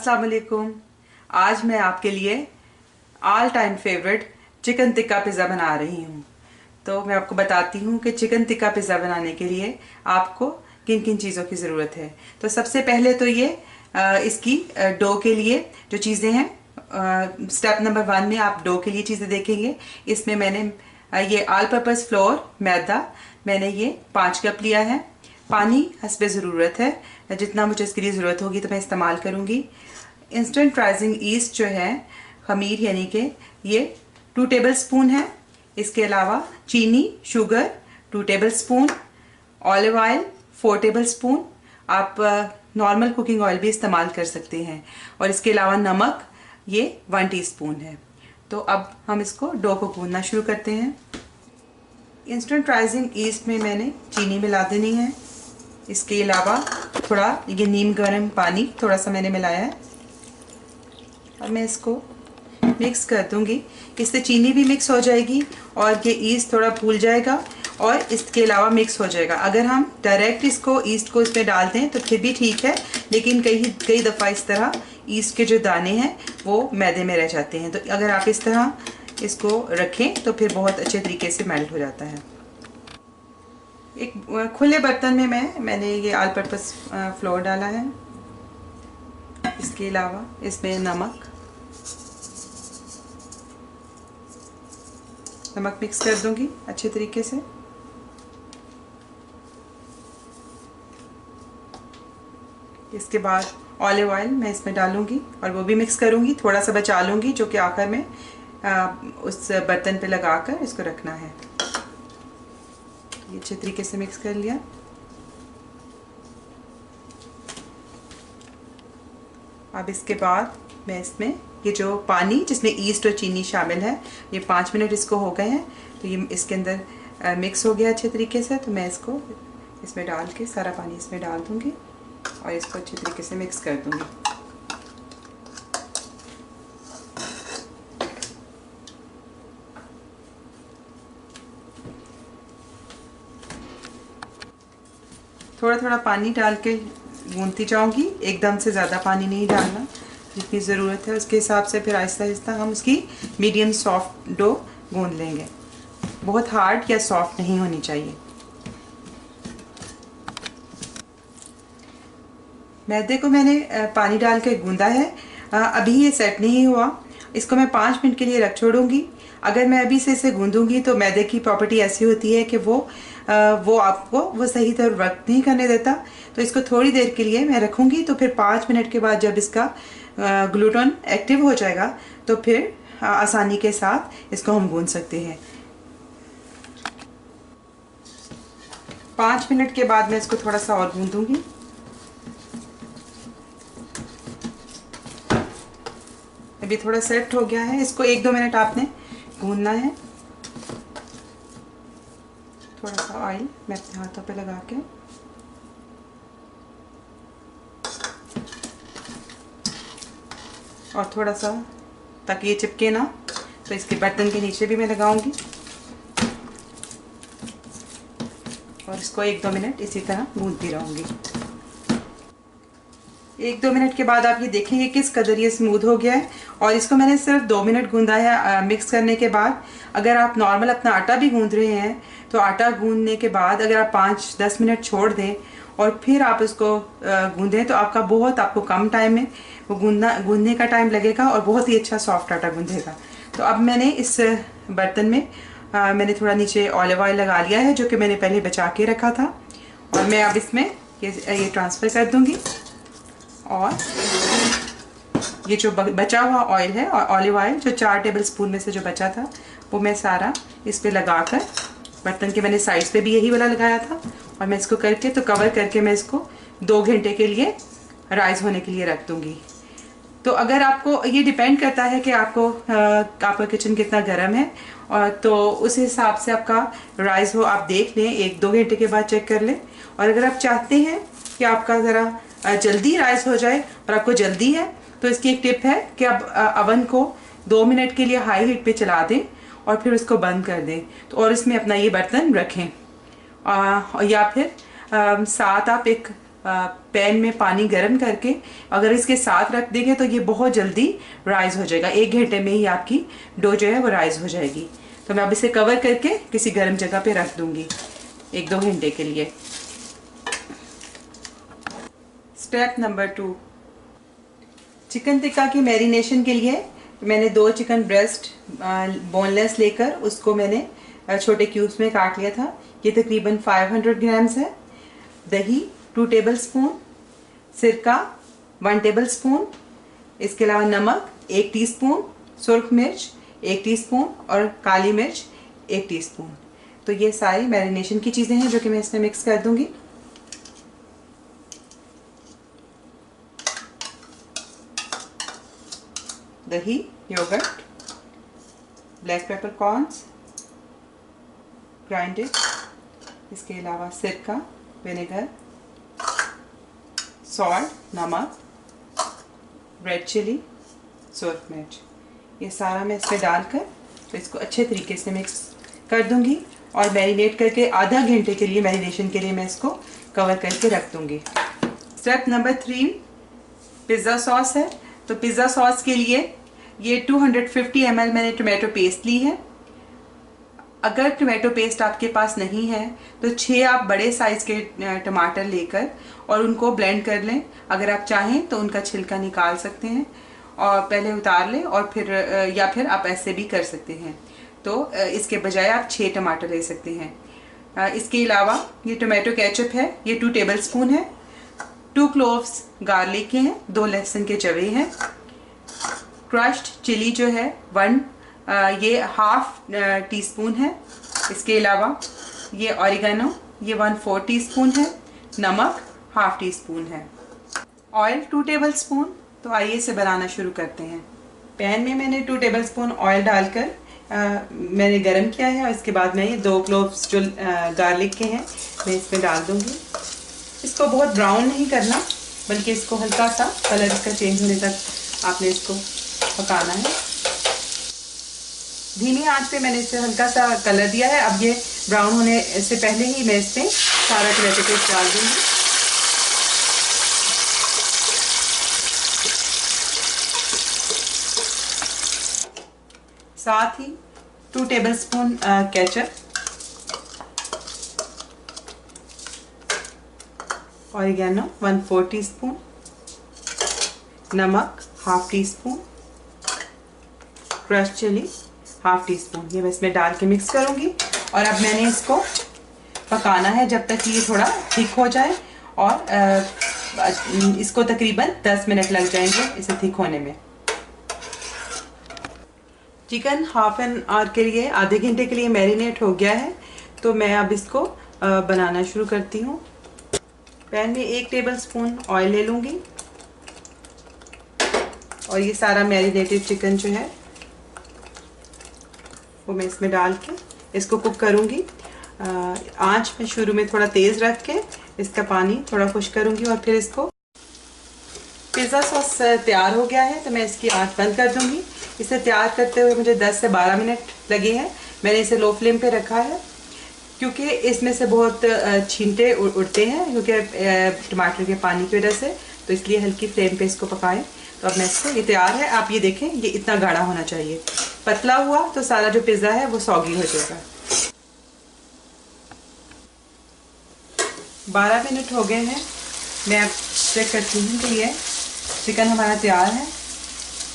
अस्सलाम वालेकुम। आज मैं आपके लिए all time favourite chicken tikka pizza बना रही हूँ। तो मैं आपको बताती हूँ कि चिकन टिक्का पिज़्ज़ा बनाने के लिए आपको किन किन चीज़ों की ज़रूरत है। तो सबसे पहले तो ये इसकी डो के लिए जो चीज़ें हैं, स्टेप नंबर 1 में आप डो के लिए चीज़ें देखेंगे। इसमें मैंने ये ऑल पर्पज़ फ्लोर मैदा मैंने ये 5 कप लिया है। पानी हस्बे ज़रूरत है, जितना मुझे इसके लिए ज़रूरत होगी तो मैं इस्तेमाल करूँगी। इंस्टेंट राइजिंग ईस्ट जो है खमीर यानी कि ये 2 टेबल स्पून है। इसके अलावा चीनी sugar 2 table spoon, olive oil 4 table spoon, आप नॉर्मल कुकिंग ऑयल भी इस्तेमाल कर सकते हैं, और इसके अलावा नमक ये 1 टीस्पून है। तो अब हम इसको डो को गूंदना शुरू करते हैं। इंस्टेंट राइजिंग ईस्ट में मैंने चीनी मिला देनी है। इसके अलावा थोड़ा ये नीम गर्म पानी थोड़ा सा मैंने मिलाया है, और मैं इसको मिक्स कर दूंगी। इससे चीनी भी मिक्स हो जाएगी और ये ईस्ट थोड़ा फूल जाएगा और इसके अलावा मिक्स हो जाएगा। अगर हम डायरेक्ट इसको ईस्ट को इसमें डाल दें तो फिर भी ठीक है, लेकिन कई दफ़ा इस तरह ईस्ट के जो दाने हैं वो मैदे में रह जाते हैं। तो अगर आप इस तरह इसको रखें तो फिर बहुत अच्छे तरीके से मेल्ट हो जाता है। एक खुले बर्तन में मैंने ये ऑल पर्पस फ्लोर डाला है। इसके अलावा इसमें नमक मिक्स कर दूंगी अच्छे तरीके से। इसके बाद ऑलिव ऑयल मैं इसमें डालूंगी और वो भी मिक्स करूंगी। थोड़ा सा बचा लूंगी जो कि आखिर में उस बर्तन पे लगाकर इसको रखना है। ये अच्छे तरीके से मिक्स कर लिया। अब इसके बाद मैं इसमें ये जो पानी जिसमें ईस्ट और चीनी शामिल है, ये 5 मिनट इसको हो गए हैं, तो ये इसके अंदर मिक्स हो गया अच्छे तरीके से। तो मैं इसको इसमें डाल के सारा पानी इसमें डाल दूंगी और इसको अच्छे तरीके से मिक्स कर दूंगी। थोड़ा थोड़ा पानी डाल के गूंथती जाऊंगी, एकदम से ज़्यादा पानी नहीं डालना, जितनी ज़रूरत है उसके हिसाब से फिर आहिस्ता आहिस्ता हम उसकी मीडियम सॉफ्ट डो गूंद लेंगे। बहुत हार्ड या सॉफ्ट नहीं होनी चाहिए। मैदे को मैंने पानी डाल के गूंदा है। अभी ये सेट नहीं हुआ, इसको मैं 5 मिनट के लिए रख छोड़ूंगी। अगर मैं अभी से इसे गूंदूंगी तो मैदे की प्रॉपर्टी ऐसी होती है कि वो आपको वो सही तरह वर्क नहीं करने देता। तो इसको थोड़ी देर के लिए मैं रखूंगी, तो फिर 5 मिनट के बाद जब इसका ग्लूटेन एक्टिव हो जाएगा तो फिर आसानी के साथ इसको हम गूंद सकते हैं। 5 मिनट के बाद मैं इसको थोड़ा सा और गूंदूंगी। अभी थोड़ा सेट हो गया है, इसको 1-2 मिनट आपने गूंदना है। थोड़ा सा ऑयल मैं अपने हाथों पे लगा के और थोड़ा सा, ताकि ये चिपके ना, तो इसके बर्तन के नीचे भी मैं लगाऊंगी और इसको 1-2 मिनट इसी तरह गूंदती रहूंगी। 1-2 मिनट के बाद आप ये देखेंगे किस कदर ये स्मूथ हो गया है। और इसको मैंने सिर्फ 2 मिनट गूंदा है मिक्स करने के बाद। अगर आप नॉर्मल अपना आटा भी गूंद रहे हैं तो आटा गूंदने के बाद अगर आप 5-10 मिनट छोड़ दें और फिर आप इसको गूंदें तो आपको कम टाइम में वो गूंदने का टाइम लगेगा और बहुत ही अच्छा सॉफ्ट आटा गूंदेगा। तो अब मैंने इस बर्तन में मैंने थोड़ा नीचे ऑलिव ऑयल लगा लिया है, जो कि मैंने पहले बचा के रखा था, और मैं अब इसमें ये ट्रांसफ़र कर दूंगी। और ये जो बचा हुआ ऑयल है, ऑलिव ऑयल जो 4 टेबल स्पून में से जो बचा था, वो मैं सारा इस पे लगाकर, बर्तन के मैंने साइड्स पे भी यही वाला लगाया था, और मैं इसको करके तो कवर करके मैं इसको 2 घंटे के लिए राइस होने के लिए रख दूंगी। तो अगर आपको, ये डिपेंड करता है कि आपका किचन कितना गर्म है, और तो उस हिसाब से आपका राइस हो आप देख लें, 1-2 घंटे के बाद चेक कर लें। और अगर आप चाहते हैं कि आपका ज़रा जल्दी राइस हो जाए और आपको जल्दी है, तो इसकी एक टिप है कि आप अवन को 2 मिनट के लिए हाई हीट पे चला दें और फिर उसको बंद कर दें, तो और इसमें अपना ये बर्तन रखें। या फिर साथ आप एक पैन में पानी गर्म करके अगर इसके साथ रख देंगे तो ये बहुत जल्दी राइज हो जाएगा। 1 घंटे में ही आपकी डो जो है वो राइज हो जाएगी। तो मैं अब इसे कवर करके किसी गर्म जगह पे रख दूंगी 1-2 घंटे के लिए। स्टेप नंबर 2, चिकन टिक्का की मैरिनेशन के लिए मैंने 2 चिकन ब्रेस्ट बोनलेस लेकर उसको मैंने छोटे क्यूब्स में काट लिया था। ये तकरीबन 500 ग्राम्स है। दही 2 टेबलस्पून, सिरका 1 टेबलस्पून, इसके अलावा नमक 1 टीस्पून, सुर्ख मिर्च 1 टीस्पून और काली मिर्च 1 टीस्पून। तो ये सारी मैरिनेशन की चीज़ें हैं जो कि मैं इसमें मिक्स कर दूंगी। दही, yogurt, black peppercorns grinded, इसके अलावा सिरका, विनेगर, सॉल्ट, नमक, रेड चिली, सुर्ख मिर्च, ये सारा मैं इसमें डालकर तो इसको अच्छे तरीके से मिक्स कर दूंगी और मैरिनेट करके आधा घंटे के लिए मैरिनेशन के लिए मैं इसको कवर करके रख दूंगी। स्टेप नंबर 3 पिज़्ज़ा सॉस है। तो पिज़्ज़ा सॉस के लिए ये 250 ml मैंने टोमेटो पेस्ट ली है। अगर टोमेटो पेस्ट आपके पास नहीं है तो 6 आप बड़े साइज़ के टमाटर लेकर और उनको ब्लेंड कर लें। अगर आप चाहें तो उनका छिलका निकाल सकते हैं और पहले उतार लें और फिर या फिर आप ऐसे भी कर सकते हैं। तो इसके बजाय आप 6 टमाटर ले सकते हैं। इसके अलावा ये टोमेटो केचप है, ये 2 टेबलस्पून है। 2 क्लोव्स गार्लिक के हैं, 2 लहसुन के जवे हैं। क्रश्ड चिली जो है 1 ये हाफ टीस्पून है। इसके अलावा ये ऑरिगेनो ये 1/4 टीस्पून है। नमक हाफ टीस्पून है। Oil 2 tablespoon. तो आइए इसे बनाना शुरू करते हैं। पैन में मैंने 2 टेबलस्पून ऑयल डालकर मैंने गरम किया है और इसके बाद मैं ये 2 क्लोव्स जो गार्लिक के हैं मैं इसमें डाल दूंगी। इसको बहुत ब्राउन नहीं करना, बल्कि इसको हल्का सा कलर इसका चेंज होने तक आपने इसको पकाना है। धीमी आंच पे मैंने इसे हल्का सा कलर दिया है। अब ये ब्राउन होने से पहले ही मैं इसमें सारा टोमेटो पेस्ट डाल दूंगी। साथ ही 2 टेबलस्पून केचप, ऑरिगेनो 1/4 टीस्पून, नमक half teaspoon, crush chilli half teaspoon, ये मैं इसमें डाल के मिक्स करूंगी। और अब मैंने इसको पकाना है जब तक ये थोड़ा थिक हो जाए और इसको तकरीबन 10 मिनट लग जाएंगे इसे थिक होने में। चिकन हाफ एन आवर के लिए, आधे घंटे के लिए मैरिनेट हो गया है। तो मैं अब इसको बनाना शुरू करती हूँ। पैन में 1 टेबलस्पून ऑयल ले लूँगी और ये सारा मैरिनेटेड चिकन जो है वो मैं इसमें डाल के इसको कुक करूँगी। आंच में शुरू में थोड़ा तेज़ रख के इसका पानी थोड़ा खुश करूँगी और फिर इसको। पिज़्ज़ा सॉस तैयार हो गया है तो मैं इसकी आंच बंद कर दूँगी। इसे तैयार करते हुए मुझे 10 से 12 मिनट लगे हैं। मैंने इसे लो फ्लेम पे रखा है क्योंकि इसमें से बहुत छींटे उड़ते हैं क्योंकि टमाटर के पानी की वजह से, तो इसलिए हल्की फ्लेम पे इसको पकाएं। तो अब मैं इसको, ये तैयार है। आप ये देखें, ये इतना गाढ़ा होना चाहिए। पतला हुआ तो सारा जो पिज़्ज़ा है वो सॉगी हो जाएगा। 12 मिनट हो गए हैं। मैं अब चेक करती हूँ कि ये चिकन हमारा तैयार है।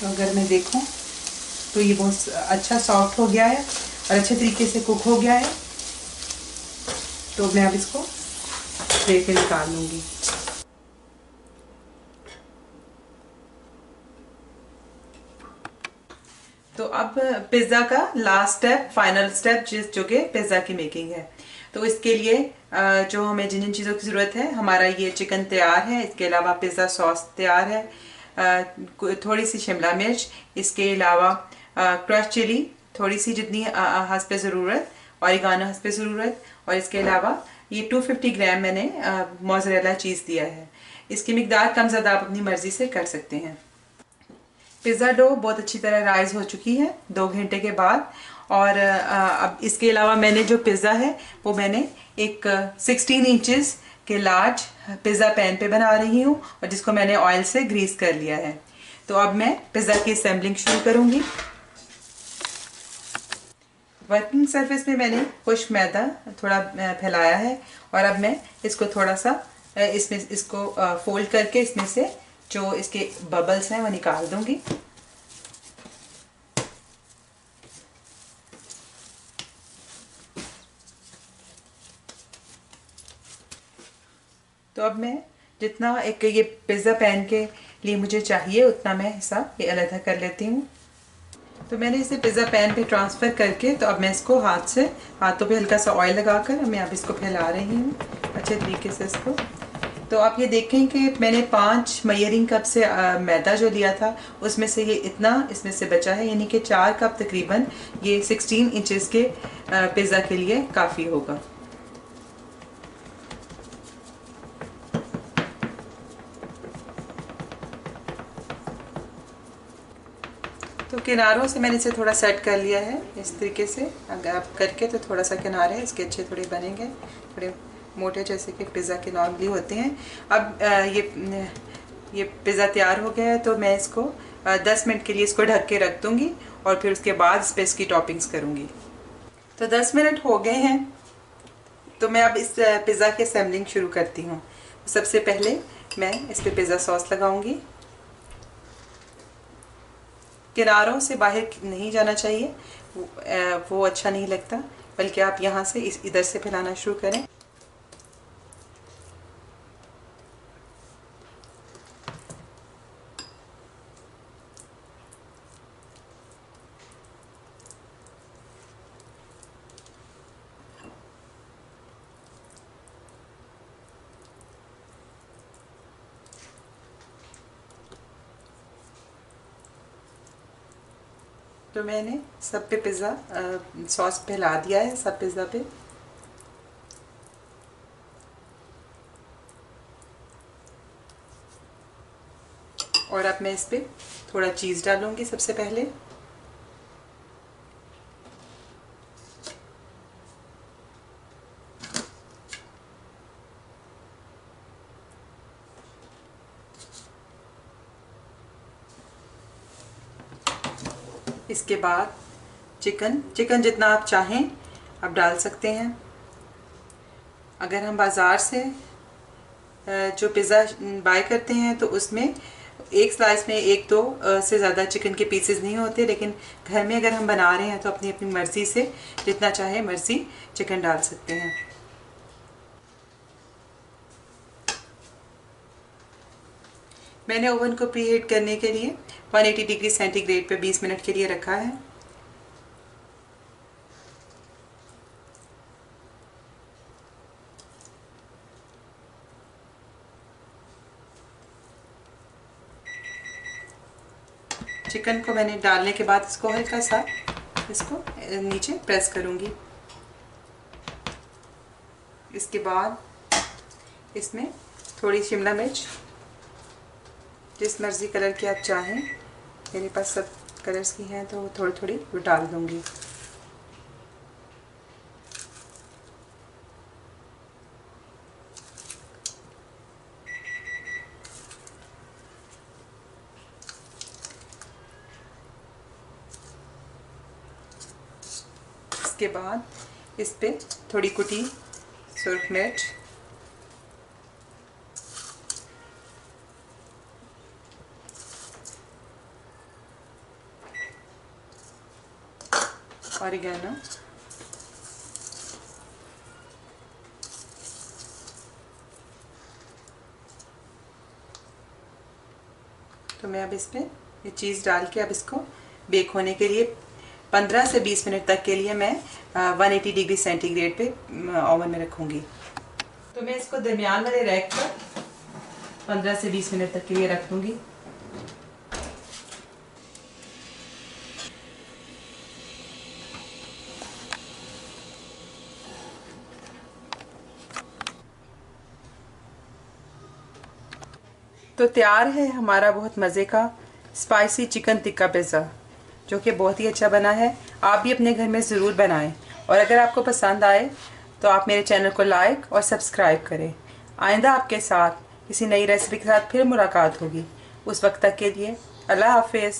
तो अगर मैं देखूँ तो ये बहुत अच्छा सॉफ्ट हो गया है और अच्छे तरीके से कुक हो गया है। तो मैं अब इसको प्लेट में निकाल लूँगी। तो अब पिज़्ज़ा का लास्ट स्टेप, फाइनल स्टेप जो कि पिज़्ज़ा की मेकिंग है। तो इसके लिए जो हमें जिन जिन चीज़ों की ज़रूरत है, हमारा ये चिकन तैयार है। इसके अलावा पिज़्ज़ा सॉस तैयार है, थोड़ी सी शिमला मिर्च, इसके अलावा क्रश चिली थोड़ी सी जितनी हस्बे ज़रूरत, ऑरिगानो हस्बे ज़रूरत, और इसके अलावा ये 250 ग्राम मैंने मोज़रेला चीज़ दिया है। इसकी मिकदार कम ज़्यादा आप अपनी मर्ज़ी से कर सकते हैं। पिज़्ज़ा डो बहुत अच्छी तरह राइज हो चुकी है 2 घंटे के बाद। और अब इसके अलावा मैंने जो पिज़्ज़ा है वो मैंने एक 16 इंचेस कि लार्ज पिज़्ज़ा पैन पे बना रही हूँ और जिसको मैंने ऑयल से ग्रीस कर लिया है। तो अब मैं पिज़्ज़ा की असेंबलिंग शुरू करूँगी। वर्किंग सरफेस में मैंने खुश्क मैदा थोड़ा फैलाया है और अब मैं इसको थोड़ा सा इसको फोल्ड करके इसमें से जो इसके बबल्स हैं वो निकाल दूँगी। तो अब मैं जितना एक ये पिज़्ज़ा पैन के लिए मुझे चाहिए उतना मैं हिस्सा ये अलग कर लेती हूँ। तो मैंने इसे पिज़्ज़ा पैन पे ट्रांसफ़र करके तो अब मैं इसको हाथों पे हल्का सा ऑयल लगाकर मैं अब इसको फैला रही हूँ अच्छे तरीके से इसको। तो आप ये देखें कि मैंने 5 मेजरिंग कप से मैदा जो लिया था उसमें से ये इतना इसमें से बचा है, यानी कि 4 कप तकरीबन ये 16 इंचेस के पिज़्ज़ा के लिए काफ़ी होगा। तो किनारों से मैंने इसे थोड़ा सेट कर लिया है इस तरीके से। अगर आप करके तो थोड़ा सा किनारे इसके अच्छे थोड़े बनेंगे, थोड़े मोटे जैसे कि पिज़्ज़ा के नॉर्मली होते हैं। अब ये पिज़्ज़ा तैयार हो गया है तो मैं इसको 10 मिनट के लिए इसको ढक के रख दूँगी और फिर उसके बाद इस पर इसकी टॉपिंग्स करूँगी। तो 10 मिनट हो गए हैं तो मैं अब इस पिज़्ज़ा की असेंबलिंग शुरू करती हूँ। सबसे पहले मैं इस पर पिज़्ज़ा सॉस लगाऊँगी। किनारों से बाहर नहीं जाना चाहिए, वो अच्छा नहीं लगता, बल्कि आप यहाँ से इधर से फैलाना शुरू करें। तो मैंने सब पे पिज़्ज़ा सॉस फैला दिया है सब पिज़्ज़ा पे। और अब मैं इस पे थोड़ा चीज़ डालूंगी सबसे पहले। इसके बाद चिकन जितना आप चाहें आप डाल सकते हैं। अगर हम बाज़ार से जो पिज़्ज़ा बाय करते हैं तो उसमें एक स्लाइस में 1-2 से ज़्यादा चिकन के पीसेस नहीं होते, लेकिन घर में अगर हम बना रहे हैं तो अपनी अपनी मर्ज़ी से जितना चाहे मर्ज़ी चिकन डाल सकते हैं। मैंने ओवन को प्रीहीट करने के लिए 180 डिग्री सेंटीग्रेड पे 20 मिनट के लिए रखा है। चिकन को मैंने डालने के बाद इसको हल्का सा इसको नीचे प्रेस करूंगी। इसके बाद इसमें थोड़ी शिमला मिर्च, जिस मर्ज़ी कलर की आप चाहें, मेरे पास सब कलर्स की हैं तो थोड़ी थोड़ी वो डाल दूंगी। इसके बाद इस पे थोड़ी कुटी सुर्ख मिर्च, ऑरिगेनो, तो मैं अब इस पे ये चीज़ डाल के अब इसको बेक होने के लिए 15 से 20 मिनट तक के लिए मैं 180 डिग्री सेंटीग्रेड पे ओवन में रखूँगी। तो मैं इसको दरमियान वाले रैक पर 15 से 20 मिनट तक के लिए रख दूँगी। तो तैयार है हमारा बहुत मज़े का स्पाइसी चिकन टिक्का पिज़्ज़ा, जो कि बहुत ही अच्छा बना है। आप भी अपने घर में ज़रूर बनाएं और अगर आपको पसंद आए तो आप मेरे चैनल को लाइक और सब्सक्राइब करें। आइंदा आपके साथ किसी नई रेसिपी के साथ फिर मुलाकात होगी। उस वक्त तक के लिए अल्लाह हाफिज़।